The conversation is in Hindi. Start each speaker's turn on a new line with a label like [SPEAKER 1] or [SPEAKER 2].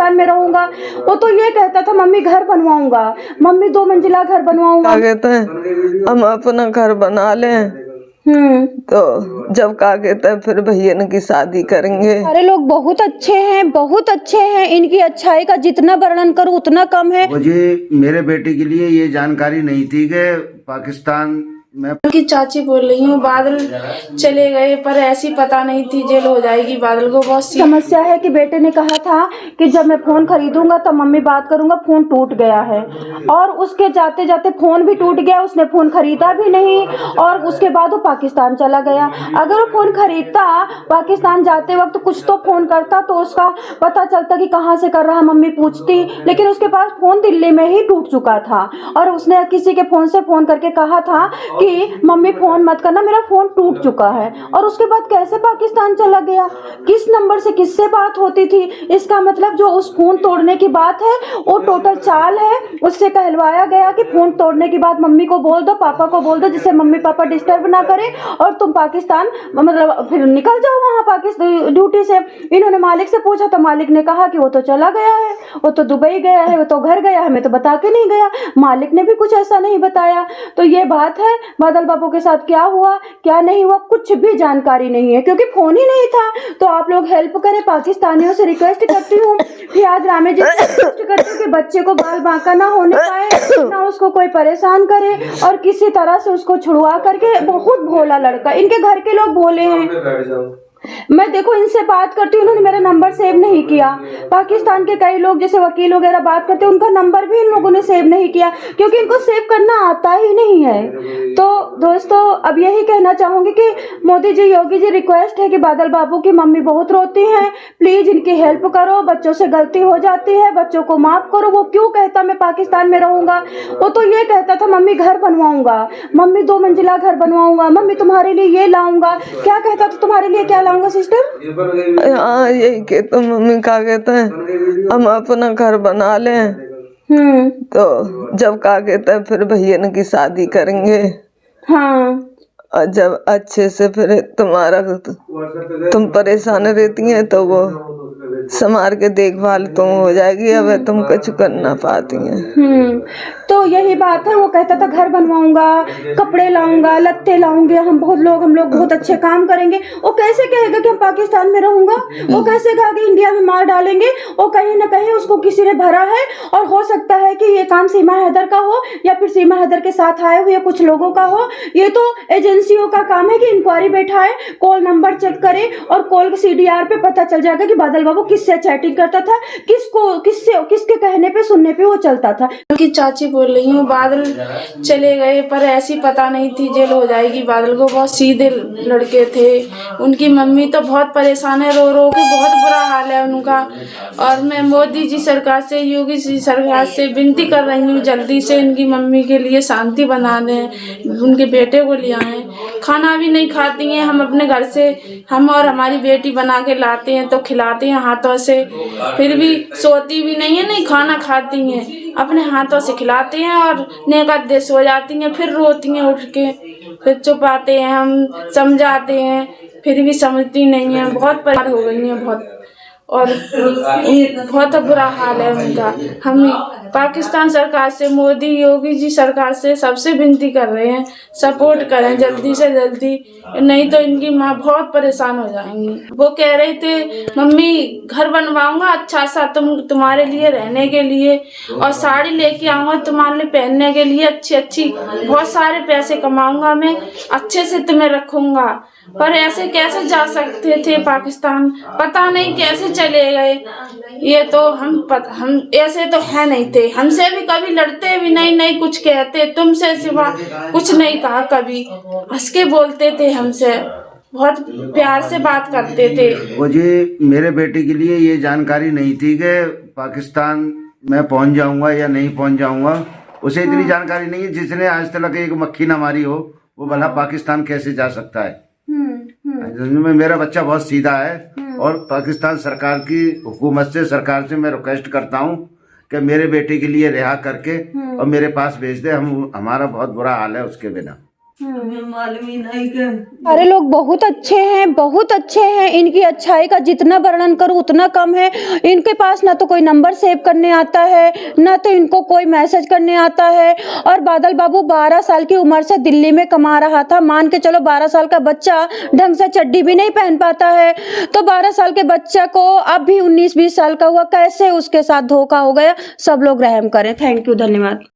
[SPEAKER 1] पाकिस्तान में रहूंगा। वो तो ये कहता था मम्मी घर बनवाऊंगा, मम्मी 2 मंजिला घर बनवाऊंगा।
[SPEAKER 2] कहते हैं हम अपना घर बना लें तो जब क्या कहते हैं फिर भैया की शादी करेंगे।
[SPEAKER 1] सारे लोग बहुत अच्छे हैं, बहुत अच्छे हैं। इनकी अच्छाई का जितना वर्णन करूं उतना कम है।
[SPEAKER 3] मुझे मेरे बेटे के लिए ये जानकारी नहीं थी कि पाकिस्तान में
[SPEAKER 4] उनकी चाची बोल रही हूँ बादल चले गए, पर ऐसी पता नहीं थी जेल हो जाएगी बादल को। बहुत
[SPEAKER 1] समस्या है कि बेटे ने कहा था कि जब मैं फोन खरीदूंगा तब मम्मी बात करूंगा, फोन टूट गया है और उसके जाते जाते फोन भी टूट गया। उसने फोन खरीदा भी नहीं और उसके बाद वो पाकिस्तान चला गया। अगर वो फोन खरीदता, पाकिस्तान जाते वक्त कुछ तो फोन करता तो उसका पता चलता कि कहाँ से कर रहा, मम्मी पूछती। लेकिन उसके पास फोन दिल्ली में ही टूट चुका था और उसने किसी के फोन से फोन करके कहा था कि मम्मी फोन मत करना, मेरा फोन टूट चुका है। और उसके बाद कैसे पाकिस्तान चला गया, किस नंबर से किससे बात होती थी? इसका मतलब जो उस फोन तोड़ने की बात है वो टोटल चाल है। उससे कहलवाया गया कि फोन तोड़ने की बात मम्मी को बोल दो, पापा को बोल दो, जिससे मम्मी पापा डिस्टर्ब ना करें और तुम पाकिस्तान मतलब फिर निकल जाओ वहाँ पाकिस्तान ड्यूटी से। इन्होंने मालिक से पूछा तो मालिक ने कहा कि वो तो चला गया है, वो तो दुबई गया है, वो तो घर गया, हमें तो बता के नहीं गया। मालिक ने भी कुछ ऐसा नहीं बताया। तो ये बात है, बादल बाबू के साथ क्या हुआ क्या नहीं हुआ कुछ भी जानकारी नहीं है क्योंकि फोन ही नहीं था। तो आप लोग हेल्प करें, पाकिस्तानियों से रिक्वेस्ट करती हूँ, फियाज रामे जी से रिक्वेस्ट करती हूँ कि बच्चे को बाल बांका ना होने पाए, ना उसको कोई परेशान करे और किसी तरह से उसको छुड़वा करके। बहुत भोला लड़का, इनके घर के लोग भोले हैं। मैं देखो इनसे बात करती हूँ, उन्होंने मेरा नंबर सेव नहीं किया। पाकिस्तान के कई लोग जैसे वकील वगैरह बात करते हैं, उनका नंबर भी इन लोगों ने सेव नहीं किया क्योंकि इनको सेव करना आता ही नहीं है। तो दोस्तों अब यही कहना चाहूंगी कि मोदी जी, योगी जी, रिक्वेस्ट है कि बादल बाबू की मम्मी बहुत रोती हैं, प्लीज इनकी हेल्प करो। बच्चों से गलती हो जाती है, बच्चों को माफ करो। वो क्यों कहता मैं पाकिस्तान में रहूंगा, वो तो ये कहता था मम्मी घर बनवाऊंगा, मम्मी 2 मंजिला घर बनवाऊंगा, मम्मी तुम्हारे लिए ये लाऊंगा। क्या कहता था तुम्हारे लिए क्या सिस्टर?
[SPEAKER 2] हाँ यही कहते मम्मी क्या कहते हैं हम अपना घर बना लें तो जब क्या कहते हैं फिर भैया की शादी करेंगे।
[SPEAKER 1] हाँ
[SPEAKER 2] और जब अच्छे से फिर तुम परेशान रहती हैं तो वो संभाल के देखभाल तो हो जाएगी। अब तुम कुछ कर ना पाती हैं।
[SPEAKER 1] तो यही बात है, वो कहता था घर बनवाऊंगा, कपड़े लाऊंगा, लत्ते लाऊंगे, हम लोग बहुत अच्छे काम करेंगे। वो कैसे कहेगा कि हम पाकिस्तान में रहूंगा? वो कैसे कहा कि इंडिया में मार डालेंगे? वो कहीं ना कहीं उसको किसी ने भरा है और हो सकता है कि ये काम सीमा हैदर का हो या फिर सीमा हैदर के साथ आए हुए कुछ लोगों का हो। ये तो एजेंसियों का काम है कि इंक्वायरी बैठाए, कॉल नंबर चेक करे और कॉल CDR पे पता चल जाएगा कि बादल बाबू किससे चैटिंग करता था, किसके कहने पे सुनने पे वो चलता था।
[SPEAKER 4] उनकी चाची बोल रही हूँ बादल चले गए, पर ऐसी पता नहीं थी जेल हो जाएगी बादल को। बहुत सीधे लड़के थे। उनकी मम्मी तो बहुत परेशान है, रो रो के बहुत बुरा हाल है उनका। और मैं मोदी जी सरकार से, योगी जी सरकार से विनती कर रही हूँ जल्दी से इनकी मम्मी के लिए शांति बना दें, उनके बेटे को ले आए। खाना भी नहीं खाती हैं, हम अपने घर से हम और हमारी बेटी बना के लाते हैं तो खिलाते हैं हाथों से, फिर भी सोती भी नहीं है, नहीं खाना खाती हैं, अपने हाथों से खिलाते हैं और नेकद्दे सो जाती हैं, फिर रोती हैं उठ के, फिर चुप आते हैं, हम समझाते हैं फिर भी समझती नहीं है। बहुत परेशान हो गई हैं बहुत, और बहुत बुरा हाल है उनका। हम पाकिस्तान सरकार से, मोदी योगी जी सरकार से सबसे विनती कर रहे हैं सपोर्ट करें जल्दी से जल्दी, नहीं तो इनकी माँ बहुत परेशान हो जाएंगी। वो कह रहे थे मम्मी घर बनवाऊंगा अच्छा सा तुम्हारे लिए रहने के लिए, और साड़ी लेके आऊंगा तुम्हारे लिए पहनने के लिए अच्छी अच्छी, बहुत सारे पैसे कमाऊंगा मैं, अच्छे से तुम्हें रखूंगा। पर ऐसे कैसे जा सकते थे पाकिस्तान, पता नहीं कैसे चले गए। ये तो हम ऐसे तो है नहीं थे, हमसे भी कभी लड़ते भी नहीं कुछ कहते, तुमसे सिवा कुछ नहीं कहा कभी, हंस के बोलते थे हमसे, बहुत प्यार से बात करते थे।
[SPEAKER 3] मुझे मेरे बेटे के लिए ये जानकारी नहीं थी कि पाकिस्तान में पहुंच जाऊंगा या नहीं पहुंच जाऊंगा। उसे इतनी जानकारी नहीं है, जिसने आज तक एक मक्खी ना मारी हो वो भला पाकिस्तान कैसे जा सकता है। मेरा बच्चा बहुत सीधा है और पाकिस्तान सरकार की हुकूमत से, सरकार से मैं रिक्वेस्ट करता हूँ कि मेरे बेटे के लिए रिहा करके और मेरे पास भेज दे। हमारा बहुत बुरा हाल है उसके बिना।
[SPEAKER 2] हमें मालूम ही नहीं के
[SPEAKER 1] सारे लोग बहुत अच्छे हैं, बहुत अच्छे हैं। इनकी अच्छाई का जितना वर्णन करूं उतना कम है। इनके पास ना तो कोई नंबर सेव करने आता है, ना तो इनको कोई मैसेज करने आता है। और बादल बाबू 12 साल की उम्र से दिल्ली में कमा रहा था। मान के चलो 12 साल का बच्चा ढंग से चड्डी भी नहीं पहन पाता है, तो 12 साल के बच्चा को अब भी 19-20 साल का हुआ, कैसे उसके साथ धोखा हो गया। सब लोग रहम करें। थैंक यू, धन्यवाद।